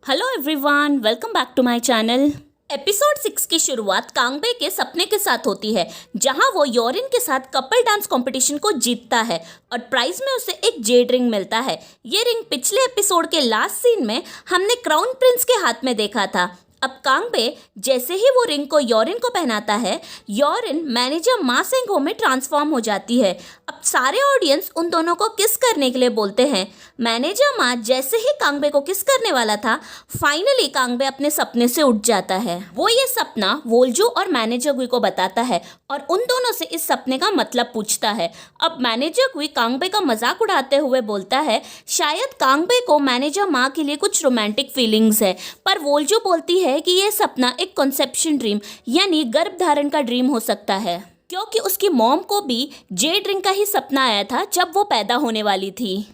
Hello everyone, welcome back to my channel. Episode 6 की शुरुआत कांगबे के सपने के साथ होती है, जहां वो योरिन के साथ कपल डांस कंपटीशन को जीतता है और प्राइज में उसे एक जेड रिंग मिलता है। ये रिंग पिछले एपिसोड के लास्ट सीन में हमने क्राउन प्रिंस के हाथ में देखा था। अब कांगबे जैसे ही वो रिंग को योरिन को पहनाता है, योरिन मैनेजर मा सेंगहो में ट्रांसफॉर्म हो जाती है। अब सारे ऑडियंस उन दोनों को किस करने के लिए बोलते हैं। मैनेजर मा जैसे ही कांगबे को किस करने वाला था, फाइनली कांगबे अपने सपने से उठ जाता है। वो ये सपना वोल्जू और मैनेजर गुई को बताता है और उन दोनों से इस सपने का मतलब पूछता है। अब मैनेजर गुई कांगबे का मजाक उड़ाते हुए बोलता है शायद कांगबे को मैनेजर मा के लिए कुछ रोमांटिक फीलिंग्स है, पर वोल्जू बोलती है कि यह सपना एक कंसेप्शन ड्रीम यानी गर्भधारण का ड्रीम हो सकता है, क्योंकि उसकी मॉम को भी जेड रिंग का ही सपना आया था जब वो पैदा होने वाली थी।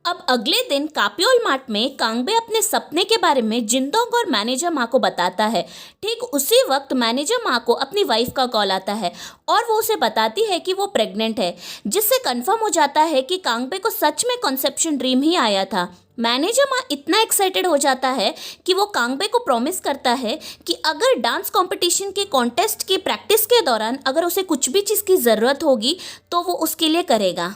अब अगले दिन कापियोल मार्ट में कांगबे अपने सपने के बारे में जिनदोंग और मैनेजर मा को बताता है। ठीक उसी वक्त मैनेजर मा को अपनी वाइफ का कॉल आता है और वो उसे बताती है कि वो प्रेग्नेंट है, जिससे कंफर्म हो जाता है कि कांगबे को सच में कंसेप्शन ड्रीम ही आया था। मैनेजर मा इतना एक्साइटेड हो जाता है कि वो कांगबे को प्रॉमिस करता है कि अगर डांस कंपटीशन के कॉन्टेस्ट की प्रैक्टिस के दौरान अगर उसे कुछ भी चीज़ की ज़रूरत होगी तो वो उसके लिए करेगा।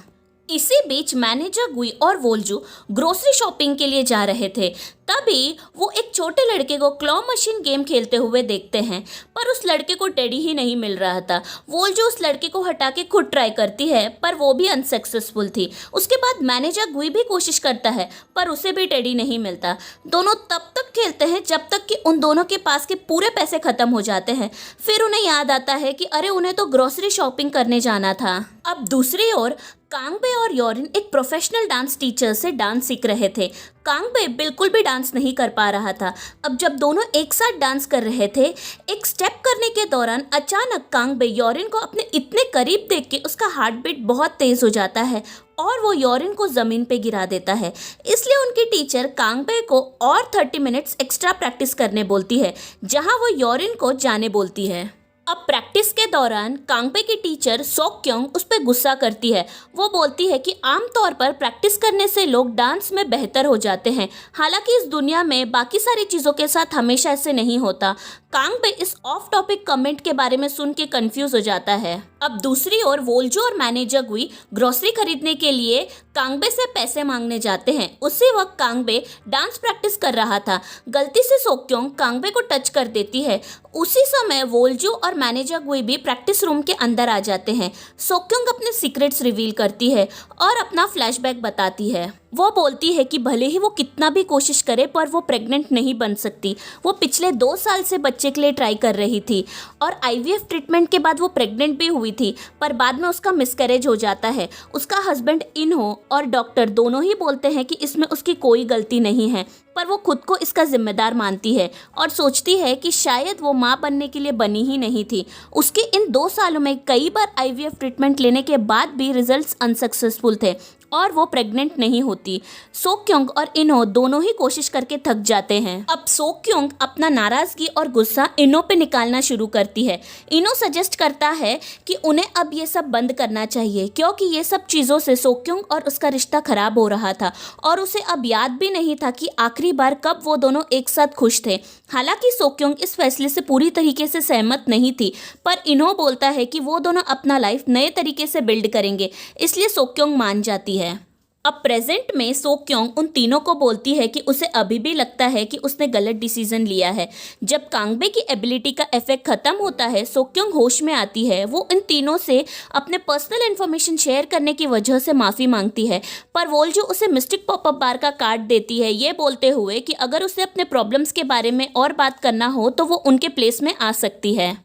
इसी बीच मैनेजर गुई और वोल्जू ग्रोसरी शॉपिंग के लिए जा रहे थे। तभी वो एक छोटे लड़के को क्लॉ मशीन गेम खेलते हुए देखते हैं, पर उस लड़के को टेडी ही नहीं मिल रहा था। वोल्जू उस लड़के को हटा के खुद ट्राई करती है, पर वो भी अनसक्सेसफुल थी। उसके बाद मैनेजर गुई भी कोशिश करता है, पर उसे भी टेडी नहीं मिलता। दोनों तब तक खेलते हैं जब तक कि उन दोनों के पास के पूरे पैसे खत्म हो जाते हैं। फिर उन्हें याद आता है कि अरे उन्हें तो ग्रोसरी शॉपिंग करने जाना था। अब दूसरी ओर कांगबे और योरिन एक प्रोफेशनल डांस टीचर से डांस सीख रहे थे। कांगबे बिल्कुल भी डांस नहीं कर पा रहा था। अब जब दोनों एक साथ डांस कर रहे थे, एक स्टेप करने के दौरान अचानक कांगबे योरिन को अपने इतने करीब देख के उसका हार्ट बीट बहुत तेज हो जाता है और वो योरिन को ज़मीन पे गिरा देता है। इसलिए उनकी टीचर कांगबे को और 30 मिनट्स एक्स्ट्रा प्रैक्टिस करने बोलती है, जहां वो योरिन को जाने बोलती है। अब प्रैक्टिस के दौरान कांगबे की टीचर सोक क्योंग उस पर गुस्सा करती है। वो बोलती है कि आमतौर पर प्रैक्टिस करने से लोग डांस में बेहतर हो जाते हैं, हालांकि इस दुनिया में बाकी सारी चीज़ों के साथ हमेशा ऐसे नहीं होता। कांगबे इस ऑफ टॉपिक कमेंट के बारे में सुन के कंफ्यूज हो जाता है। अब दूसरी ओर वोल्जू और मैनेजर गुई ग्रोसरी खरीदने के लिए कांगबे से पैसे मांगने जाते हैं। उसी वक्त कांगबे डांस प्रैक्टिस कर रहा था। गलती से सोक्योंग कांगबे को टच कर देती है। उसी समय वोल्जू और मैनेजर गुई भी प्रैक्टिस रूम के अंदर आ जाते हैं। सोक्योंग अपने सीक्रेट्स रिवील करती है और अपना फ्लैशबैक बताती है। वो बोलती है कि भले ही वो कितना भी कोशिश करे, पर वो प्रेग्नेंट नहीं बन सकती। वो पिछले 2 साल से बच्चे के लिए ट्राई कर रही थी और आईवीएफ ट्रीटमेंट के बाद वो प्रेग्नेंट भी हुई थी, पर बाद में उसका मिसकैरेज हो जाता है। उसका हस्बैंड इनहो और डॉक्टर दोनों ही बोलते हैं कि इसमें उसकी कोई गलती नहीं है, पर वो खुद को इसका जिम्मेदार मानती है और सोचती है कि शायद वो माँ बनने के लिए बनी ही नहीं थी। उसके इन 2 सालों में कई बार आईवीएफ ट्रीटमेंट लेने के बाद भी रिजल्ट्स अनसक्सेसफुल थे और वो प्रेग्नेंट नहीं होती। सोक्योंग और इनो दोनों ही कोशिश करके थक जाते हैं। अब सोक्योंग अपना नाराजगी और गुस्सा इनो पे निकालना शुरू करती है। इनो सजेस्ट करता है कि उन्हें अब ये सब बंद करना चाहिए, क्योंकि ये सब चीज़ों से सोक्योंग और उसका रिश्ता खराब हो रहा था और उसे अब याद भी नहीं था कि आखिरी बार कब वो दोनों एक साथ खुश थे। हालांकि सोक्योंग इस फैसले से पूरी तरीके से सहमत नहीं थी, पर इनो बोलता है कि वो दोनों अपना लाइफ नए तरीके से बिल्ड करेंगे, इसलिए सोक्योंग मान जाती है। अब प्रेजेंट में सोक्योंग उन तीनों को बोलती है कि उसे अभी भी लगता है कि उसने गलत डिसीजन लिया है। जब कांगबे की एबिलिटी का इफेक्ट खत्म होता है, सोक्योंग होश में आती है। वो इन तीनों से अपने पर्सनल इन्फॉर्मेशन शेयर करने की वजह से माफ़ी मांगती है, पर वोल्जू उसे मिस्टिक पॉपअप बार का कार्ड देती है, ये बोलते हुए कि अगर उसे अपने प्रॉब्लम्स के बारे में और बात करना हो तो वो उनके प्लेस में आ सकती है।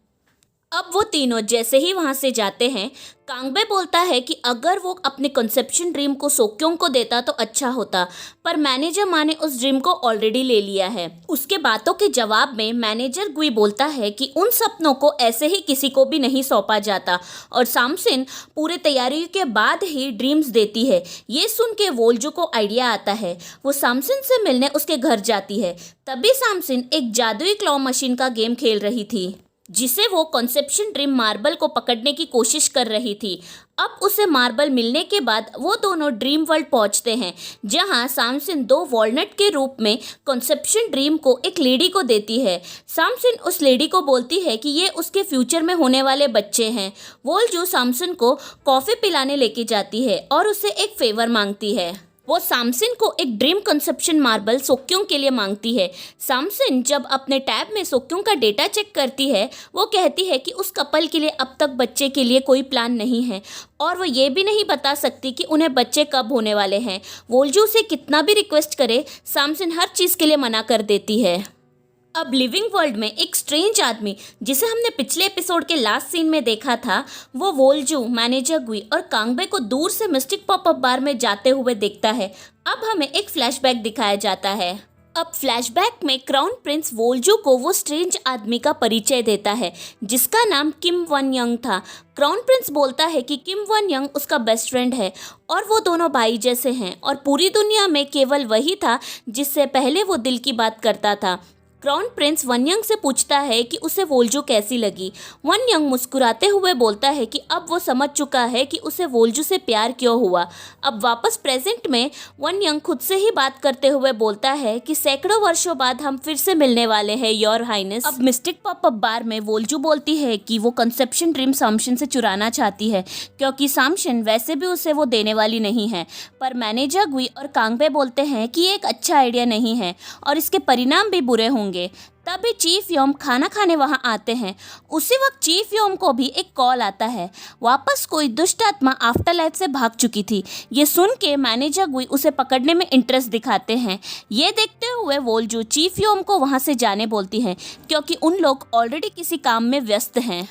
अब वो तीनों जैसे ही वहाँ से जाते हैं, कांगबे बोलता है कि अगर वो अपने कंसेप्शन ड्रीम को सोक्योंग को देता तो अच्छा होता, पर मैनेजर मा ने उस ड्रीम को ऑलरेडी ले लिया है। उसके बातों के जवाब में मैनेजर गुई बोलता है कि उन सपनों को ऐसे ही किसी को भी नहीं सौंपा जाता और सामसिन पूरे तैयारी के बाद ही ड्रीम्स देती है। ये सुन के वोल्जू को आइडिया आता है। वो सामसिन से मिलने उसके घर जाती है। तभी सामसिन एक जादुई क्लॉ मशीन का गेम खेल रही थी। जिसे वो कॉन्सेप्शन ड्रीम मार्बल को पकड़ने की कोशिश कर रही थी। अब उसे मार्बल मिलने के बाद वो दोनों ड्रीम वर्ल्ड पहुंचते हैं, जहां सामसिन 2 वॉलनट के रूप में कॉन्सेप्शन ड्रीम को एक लेडी को देती है। सामसिन उस लेडी को बोलती है कि ये उसके फ्यूचर में होने वाले बच्चे हैं। वोल्जू सामसिन को कॉफ़ी पिलाने लेके जाती है और उसे एक फेवर मांगती है। वो सामसिन को एक ड्रीम कंसेप्शन मार्बल सोक्योंग के लिए मांगती है। सामसिन जब अपने टैब में सोक्योंग का डेटा चेक करती है, वो कहती है कि उस कपल के लिए अब तक बच्चे के लिए कोई प्लान नहीं है और वो ये भी नहीं बता सकती कि उन्हें बच्चे कब होने वाले हैं। वोल्जू से कितना भी रिक्वेस्ट करे, सामसिन हर चीज़ के लिए मना कर देती है। अब लिविंग वर्ल्ड में एक स्ट्रेंज आदमी, जिसे हमने पिछले एपिसोड के लास्ट सीन में देखा था, वो वोल्जू, मैनेजर गुई और कांगबे को दूर से मिस्टिक पॉपअप बार में जाते हुए देखता है। अब हमें एक फ्लैशबैक दिखाया जाता है। अब फ्लैशबैक में क्राउन प्रिंस वोल्जू को वो स्ट्रेंज आदमी का परिचय देता है, जिसका नाम किम वन यंग था। क्राउन प्रिंस बोलता है कि किम वन यंग उसका बेस्ट फ्रेंड है और वो दोनों भाई जैसे हैं और पूरी दुनिया में केवल वही था जिससे पहले वो दिल की बात करता था। क्राउन प्रिंस वन यंग से पूछता है कि उसे वोल्जू कैसी लगी। वन यंग मुस्कुराते हुए बोलता है कि अब वो समझ चुका है कि उसे वोल्जू से प्यार क्यों हुआ। अब वापस प्रेजेंट में वन यंग खुद से ही बात करते हुए बोलता है कि सैकड़ों वर्षों बाद हम फिर से मिलने वाले हैं योर हाइनेस। अब मिस्टिक पॉपअप बार में वोल्जू बोलती है कि वो कंसेप्शन ड्रीम सामशिन से चुराना चाहती है, क्योंकि सामशिन वैसे भी उसे वो देने वाली नहीं है। पर मैनेजर गुई और कांगबे बोलते हैं कि ये एक अच्छा आइडिया नहीं है और इसके परिणाम भी बुरे होंगे। तभी चीफ योम खाना खाने वहां आते हैं। उसी वक्त चीफ योम को भी एक कॉल आता है। वापस कोई दुष्ट आत्मा आफ्टर लाइफ से भाग चुकी थी। ये सुन के मैनेजर गुई उसे पकड़ने में इंटरेस्ट दिखाते हैं। ये देखते हुए वोल्जू चीफ योम को वहां से जाने बोलती है, क्योंकि उन लोग ऑलरेडी किसी काम में व्यस्त हैं।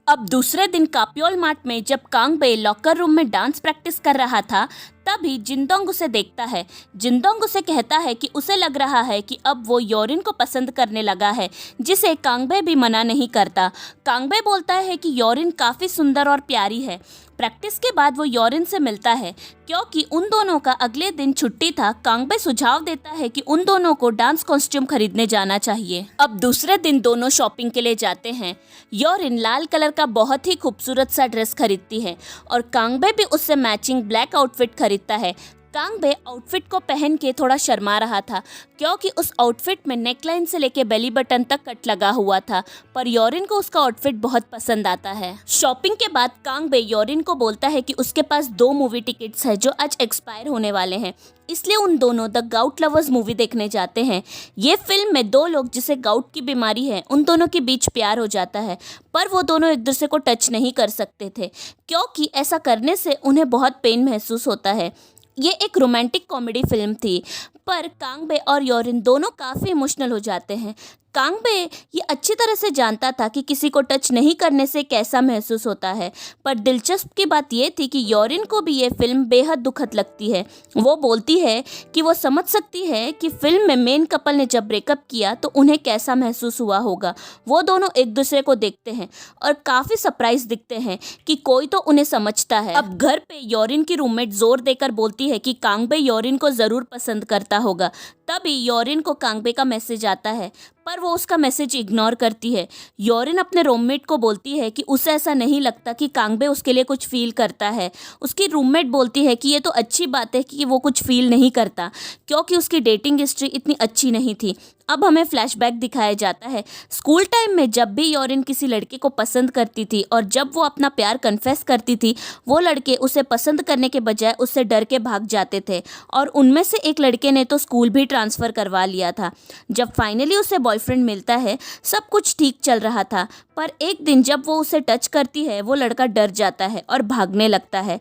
अब दूसरे दिन काप्योल मार्ट में जब कांगबे लॉकर रूम में डांस प्रैक्टिस कर रहा था, तभी जिंदोंग उसे देखता है। जिंदोंग उसे कहता है कि उसे लग रहा है कि अब वो योरिन को पसंद करने लगा है, जिसे कांगबे भी मना नहीं करता। कांगबे बोलता है कि योरिन काफ़ी सुंदर और प्यारी है। प्रैक्टिस के बाद वो योरिन से मिलता है, क्योंकि उन दोनों का अगले दिन छुट्टी था। कांगबे सुझाव देता है कि उन दोनों को डांस कॉस्ट्यूम खरीदने जाना चाहिए। अब दूसरे दिन दोनों शॉपिंग के लिए जाते हैं। योरिन लाल कलर का बहुत ही खूबसूरत सा ड्रेस खरीदती है और कांगबे भी उससे मैचिंग ब्लैक आउटफिट खरीदता है। कांगबे आउटफिट को पहन के थोड़ा शर्मा रहा था, क्योंकि उस आउटफिट में नेकलाइन से लेके बेली बटन तक कट लगा हुआ था, पर योरिन को उसका आउटफिट बहुत पसंद आता है। शॉपिंग के बाद कांगबे योरिन को बोलता है कि उसके पास 2 मूवी टिकट्स है जो आज एक्सपायर होने वाले हैं, इसलिए उन दोनों द गाउट लवर्स मूवी देखने जाते हैं। ये फिल्म में 2 लोग जिसे गाउट की बीमारी है, उन दोनों के बीच प्यार हो जाता है, पर वो दोनों एक दूसरे को टच नहीं कर सकते थे, क्योंकि ऐसा करने से उन्हें बहुत पेन महसूस होता है। ये एक रोमांटिक कॉमेडी फिल्म थी, पर कांगबे और योरिन दोनों काफ़ी इमोशनल हो जाते हैं। कांगबे ये अच्छी तरह से जानता था कि किसी को टच नहीं करने से कैसा महसूस होता है, पर दिलचस्प की बात यह थी कि योरिन को भी ये फिल्म बेहद दुखद लगती है। वो बोलती है कि वो समझ सकती है कि फिल्म में मेन कपल ने जब ब्रेकअप किया तो उन्हें कैसा महसूस हुआ होगा। वो दोनों एक दूसरे को देखते हैं और काफ़ी सरप्राइज दिखते हैं कि कोई तो उन्हें समझता है। अब घर पे योरिन की रूममेट जोर देकर बोलती है कि कांगबे योरिन को ज़रूर पसंद करता होगा। तभी योरिन को कांगबे का मैसेज आता है, पर वो उसका मैसेज इग्नोर करती है। योरिन अपने रूममेट को बोलती है कि उसे ऐसा नहीं लगता कि कांगबे उसके लिए कुछ फील करता है। उसकी रूममेट बोलती है कि ये तो अच्छी बात है कि वो कुछ फील नहीं करता, क्योंकि उसकी डेटिंग हिस्ट्री इतनी अच्छी नहीं थी। अब हमें फ्लैशबैक दिखाया जाता है। स्कूल टाइम में जब भी योरिन किसी लड़के को पसंद करती थी और जब वो अपना प्यार कन्फेस करती थी, वो लड़के उसे पसंद करने के बजाय उससे डर के भाग जाते थे, और उनमें से एक लड़के ने तो स्कूल भी ट्रांसफ़र करवा लिया था। जब फाइनली उसे बॉयफ्रेंड मिलता है, सब कुछ ठीक चल रहा था, पर एक दिन जब वो उसे टच करती है, वो लड़का डर जाता है और भागने लगता है।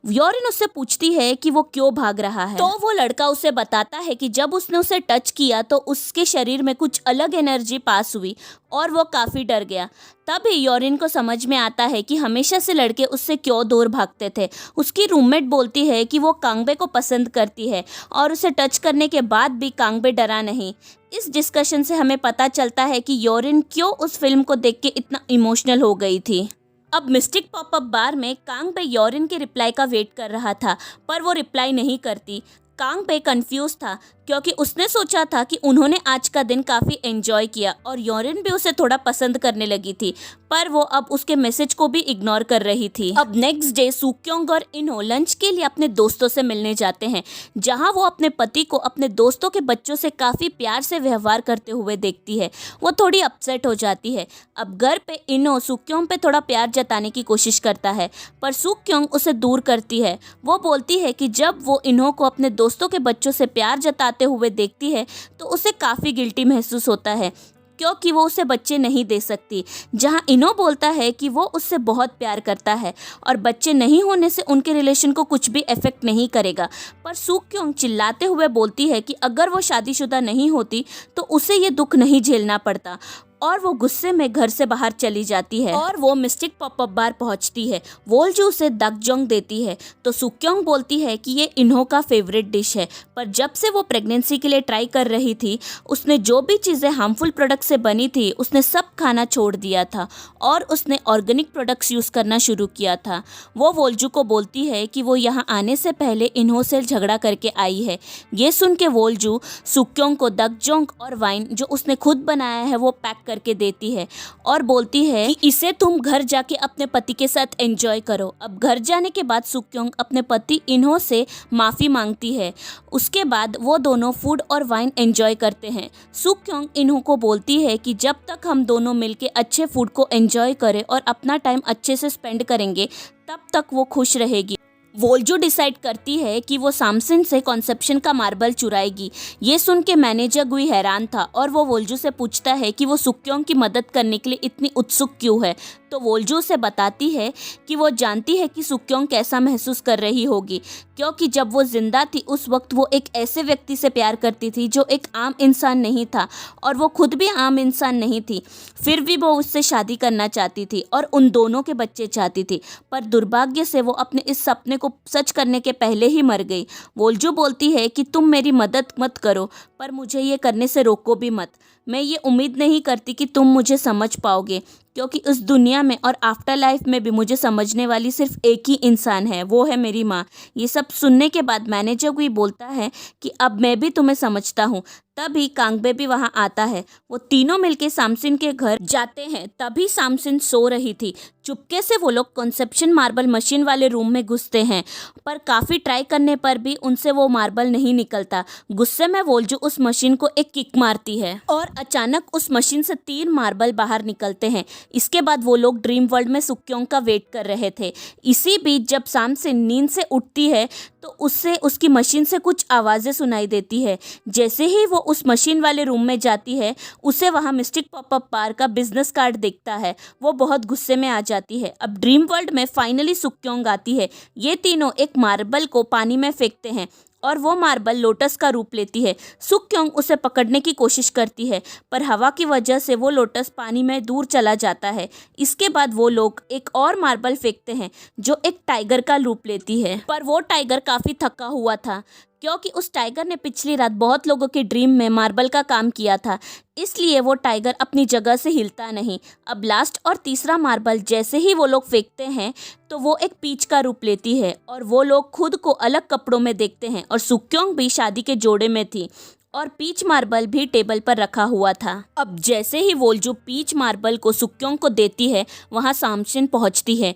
योरिन उससे पूछती है कि वो क्यों भाग रहा है, तो वो लड़का उसे बताता है कि जब उसने उसे टच किया तो उसके शरीर में कुछ अलग एनर्जी पास हुई और वो काफ़ी डर गया। तभी योरिन को समझ में आता है कि हमेशा से लड़के उससे क्यों दूर भागते थे। उसकी रूममेट बोलती है कि वो कांगबे को पसंद करती है और उसे टच करने के बाद भी कांगबे डरा नहीं। इस डिस्कशन से हमें पता चलता है कि योरिन क्यों उस फिल्म को देख के इतना इमोशनल हो गई थी। अब मिस्टिक पॉपअप बार में कांगबे योरिन के रिप्लाई का वेट कर रहा था, पर वो रिप्लाई नहीं करती। कांगबे कंफ्यूज था, क्योंकि उसने सोचा था कि उन्होंने आज का दिन काफ़ी एंजॉय किया और योरिन भी उसे थोड़ा पसंद करने लगी थी, पर वो अब उसके मैसेज को भी इग्नोर कर रही थी। अब नेक्स्ट डे सुक्योंग और इन्हो लंच के लिए अपने दोस्तों से मिलने जाते हैं, जहां वो अपने पति को अपने दोस्तों के बच्चों से काफ़ी प्यार से व्यवहार करते हुए देखती है। वो थोड़ी अपसेट हो जाती है। अब घर पे इन्हो सुक्योंग पे थोड़ा प्यार जताने की कोशिश करता है, पर सुक्योंग उसे दूर करती है। वो बोलती है कि जब वो इन्हो को अपने दोस्तों के बच्चों से प्यार जताते हुए देखती है तो उसे काफ़ी गिल्टी महसूस होता है, क्योंकि वो उसे बच्चे नहीं दे सकती। जहां इन्हो बोलता है कि वो उससे बहुत प्यार करता है और बच्चे नहीं होने से उनके रिलेशन को कुछ भी इफेक्ट नहीं करेगा, पर सुक्योंग चिल्लाते हुए बोलती है कि अगर वो शादीशुदा नहीं होती तो उसे ये दुख नहीं झेलना पड़ता, और वो गुस्से में घर से बाहर चली जाती है और वो मिस्टिक पॉपअप बार पहुंचती है। वोल्जू उसे दकजोंग देती है तो सुक्योंग बोलती है कि ये इन्हो का फेवरेट डिश है, पर जब से वो प्रेगनेंसी के लिए ट्राई कर रही थी उसने जो भी चीज़ें हार्मफुल प्रोडक्ट से बनी थी उसने सब खाना छोड़ दिया था और उसने ऑर्गेनिक प्रोडक्ट्स यूज़ करना शुरू किया था। वो वोल्जू को बोलती है कि वो यहाँ आने से पहले इन्हो से झगड़ा करके आई है। ये सुन के वोल्जू सुक्योंग को दकजोंग और वाइन जो उसने खुद बनाया है वो पैक करके देती है और बोलती है कि इसे तुम घर जाके अपने पति के साथ एंजॉय करो। अब घर जाने के बाद सुक्योंग अपने पति इन्हो से माफ़ी मांगती है। उसके बाद वो दोनों फूड और वाइन एंजॉय करते हैं। सुक्योंग इन्हो को बोलती है कि जब तक हम दोनों मिलके अच्छे फूड को एंजॉय करें और अपना टाइम अच्छे से स्पेंड करेंगे तब तक वो खुश रहेगी। वोल्जू डिसाइड करती है कि वो सामसिन से कॉन्सेप्शन का मार्बल चुराएगी। ये सुन के मैनेजर गुई हैरान था और वो वोल्जू से पूछता है कि वो सुक्योंग की मदद करने के लिए इतनी उत्सुक क्यों है। तो वोल्जू उसे बताती है कि वो जानती है कि सुक्योंग कैसा महसूस कर रही होगी, क्योंकि जब वो जिंदा थी उस वक्त वो एक ऐसे व्यक्ति से प्यार करती थी जो एक आम इंसान नहीं था और वो खुद भी आम इंसान नहीं थी, फिर भी वो उससे शादी करना चाहती थी और उन दोनों के बच्चे चाहती थी, पर दुर्भाग्य से वो अपने इस सपने को सच करने के पहले ही मर गई। वोल्जू बोलती है कि तुम मेरी मदद मत करो, पर मुझे ये करने से रोको भी मत। मैं ये उम्मीद नहीं करती कि तुम मुझे समझ पाओगे, क्योंकि इस दुनिया में और आफ्टर लाइफ में भी मुझे समझने वाली सिर्फ एक ही इंसान है, वो है मेरी माँ। ये सब सुनने के बाद मैनेजर को ये बोलता है कि अब मैं भी तुम्हें समझता हूँ। तभी कांगबे भी वहाँ आता है। वो तीनों मिलके सामसिन के घर जाते हैं। तभी सामसिन सो रही थी। चुपके से वो लोग कॉन्सेप्शन मार्बल मशीन वाले रूम में घुसते हैं, पर काफ़ी ट्राई करने पर भी उनसे वो मार्बल नहीं निकलता। गुस्से में वोल्जू उस मशीन को एक किक मारती है और अचानक उस मशीन से 3 मार्बल बाहर निकलते हैं। इसके बाद वो लोग ड्रीम वर्ल्ड में सुक्योंग का वेट कर रहे थे। इसी बीच जब सामसिन नींद से उठती है तो उससे उसकी मशीन से कुछ आवाज़ें सुनाई देती है। जैसे ही वो उस मशीन वाले रूम में जाती है उसे वहाँ मिस्टिक पॉपअप बार का बिजनेस कार्ड दिखता है। वो बहुत गुस्से में आ जाती है। अब ड्रीम वर्ल्ड में फाइनली सुक्योंग आती है। ये तीनों एक मार्बल को पानी में फेंकते हैं और वो मार्बल लोटस का रूप लेती है। सुक्योंग उसे पकड़ने की कोशिश करती है, पर हवा की वजह से वो लोटस पानी में दूर चला जाता है। इसके बाद वो लोग एक और मार्बल फेंकते हैं जो एक टाइगर का रूप लेती है, पर वो टाइगर काफ़ी थका हुआ था, क्योंकि उस टाइगर ने पिछली रात बहुत लोगों के ड्रीम में मार्बल का काम किया था, इसलिए वो टाइगर अपनी जगह से हिलता नहीं। अब लास्ट और तीसरा मार्बल जैसे ही वो लोग फेंकते हैं तो वो एक पीच का रूप लेती है और वो लोग खुद को अलग कपड़ों में देखते हैं और सुक्योंग भी शादी के जोड़े में थी और पीच मार्बल भी टेबल पर रखा हुआ था। अब जैसे ही वोल्जू पीच मार्बल को सुक्योंग को देती है वहाँ सामसिन पहुँचती है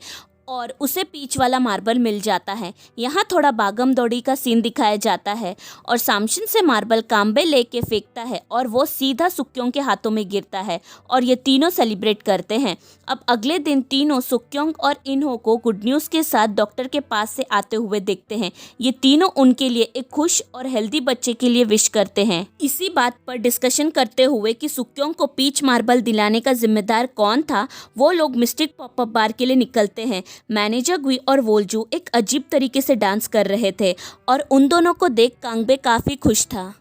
और उसे पीच वाला मार्बल मिल जाता है। यहाँ थोड़ा भागम दौड़ी का सीन दिखाया जाता है और सामसिन से मार्बल कांबे लेके फेंकता है और वो सीधा सुक्योंग के हाथों में गिरता है और ये तीनों सेलिब्रेट करते हैं। अब अगले दिन तीनों सुक्योंग और इन्हो को गुड न्यूज़ के साथ डॉक्टर के पास से आते हुए देखते हैं। ये तीनों उनके लिए एक खुश और हेल्दी बच्चे के लिए विश करते हैं। इसी बात पर डिस्कशन करते हुए कि सुक्योंग को पीच मार्बल दिलाने का जिम्मेदार कौन था, वो लोग मिस्टिक पॉपअप बार के लिए निकलते हैं। मैनेजर गुई और वोल्जू एक अजीब तरीके से डांस कर रहे थे और उन दोनों को देख कांगबे काफ़ी खुश था।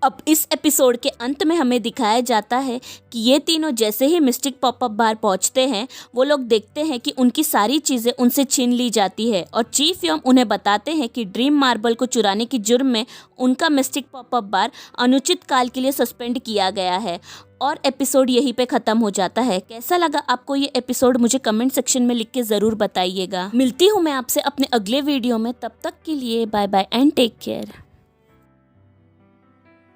अब इस एपिसोड के अंत में हमें दिखाया जाता है कि ये तीनों जैसे ही मिस्टिक पॉपअप बार पहुंचते हैं वो लोग देखते हैं कि उनकी सारी चीज़ें उनसे छीन ली जाती है और चीफ यम उन्हें बताते हैं कि ड्रीम मार्बल को चुराने की जुर्म में उनका मिस्टिक पॉपअप बार अनुचित काल के लिए सस्पेंड किया गया है। और एपिसोड यहीं पे ख़त्म हो जाता है। कैसा लगा आपको ये एपिसोड मुझे कमेंट सेक्शन में लिख के ज़रूर बताइएगा। मिलती हूँ मैं आपसे अपने अगले वीडियो में, तब तक के लिए bye bye and take care.